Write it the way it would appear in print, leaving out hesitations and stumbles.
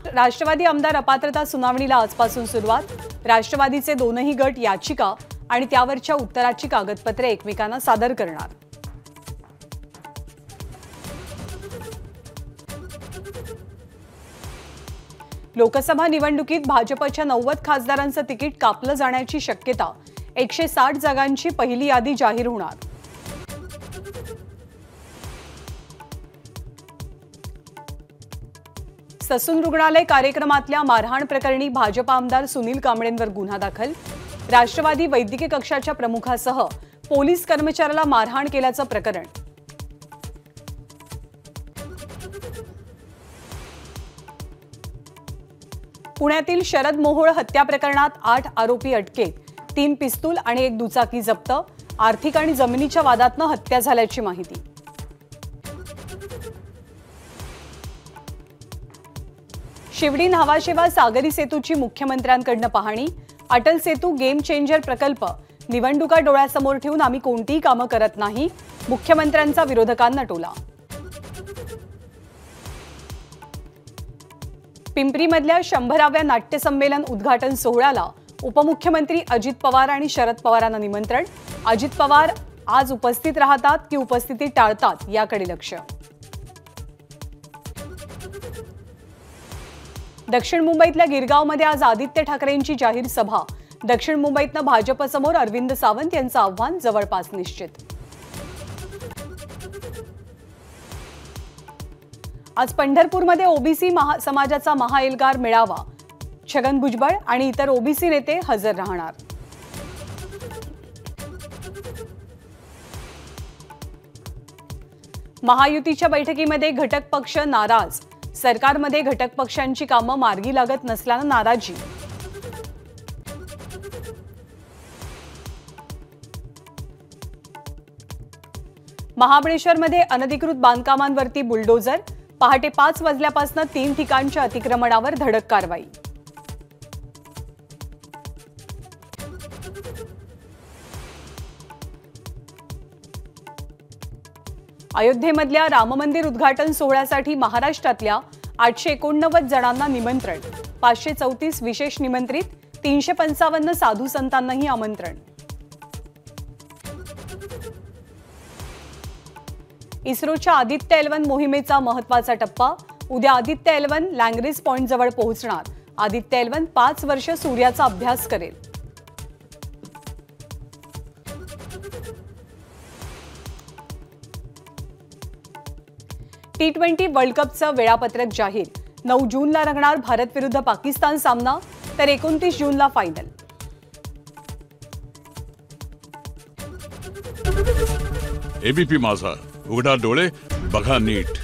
राष्ट्रवादी आमदार अपात्रता सुनावणीला आजपासून सुरुवात। राष्ट्रवादीचे दोनही गट याचिका आणि त्यावरच्या उत्तराची कागदपत्रे एकमेकांना सादर करणार। लोकसभा निवडणुकीत भाजपच्या 90 खासदारांचं तिकीट कापलं जाण्याची शक्यता। 160 जागांची पहिली यादी जाहीर होणार। ससून रुग्णालय कार्यक्रमातल्या मारहाण प्रकरणी भाजप आमदार सुनील कांबळेंवर गुन्हा दाखल। राष्ट्रवादी वैद्यकीय कक्षाच्या प्रमुखासह पोलीस कर्मचाऱ्याला मारहाण केल्याचं प्रकरण। पुण्यातील शरद मोहोळ हत्या प्रकरणात 8 आरोपी अटकेत। 3 पिस्तूल आणि 1 दुचाकी जप्त। आर्थिक आणि जमिनीच्या वादातनं हत्या झाल्याची माहिती। शिवडी न्हावाशेवा सागरी सेतूची मुख्यमंत्र्यांकडून पाहणी। अटल सेतू गेम चेंजर प्रकल्प निवडणुका डोळ्यासमोर ठेवून आम्ही कोणतीही कामं करत नाही। मुख्यमंत्र्यांचा विरोधकांना टोला। पिंपरीमधल्या 100व्या नाट्य संमेलन उद्घाटन सोहळ्याला उपमुख्यमंत्री अजित पवार आणि शरद पवारांना निमंत्रण। अजित पवार आज उपस्थित राहतात की उपस्थिती टाळतात याकडे लक्ष। दक्षिण मुंबईतल्या गिरगावमध्ये आज आदित्य ठाकरेंची जाहीर सभा। दक्षिण मुंबईतनं भाजपसमोर अरविंद सावंत यांचं आव्हान जवळपास निश्चित। आज पंढरपूरमध्ये ओबीसी समाजाचा महाएल्गार मेळावा। छगन भुजबळ आणि इतर ओबीसी नेते हजर राहणार। महायुतीच्या बैठकीमध्ये घटक पक्ष नाराज। सरकारमध्ये घटक पक्षांची कामं मार्गी लागत नसल्यानं नाराजी। महाबळेश्वरमध्ये अनधिकृत बांधकामांवरती बुलडोजर। पहाटे 5 वाजल्यापासून 3 ठिकाणच्या अतिक्रमणावर धडक कारवाई। अयोध्येमधल्या राममंदिर उद्घाटन सोहळ्यासाठी महाराष्ट्रातल्या 889 जणांना निमंत्रण। 534 विशेष निमंत्रित। 355 साधू संतांनाही आमंत्रण। इस्रोच्या आदित्य L1 मोहिमेचा महत्त्वाचा टप्पा। उद्या आदित्य L1 लँग्रेज पॉइंट जवळ पोहोचणार। आदित्य L1 5 वर्ष सूर्याचा अभ्यास करेल। T20 वर्ल्ड कपचं वेळापत्रक जाहीर। 9 जूनला रंगणार भारत विरुद्ध पाकिस्तान सामना, तर 29 जूनला फायनल। एबीपी माझा, उघडा डोळे बघा नीट।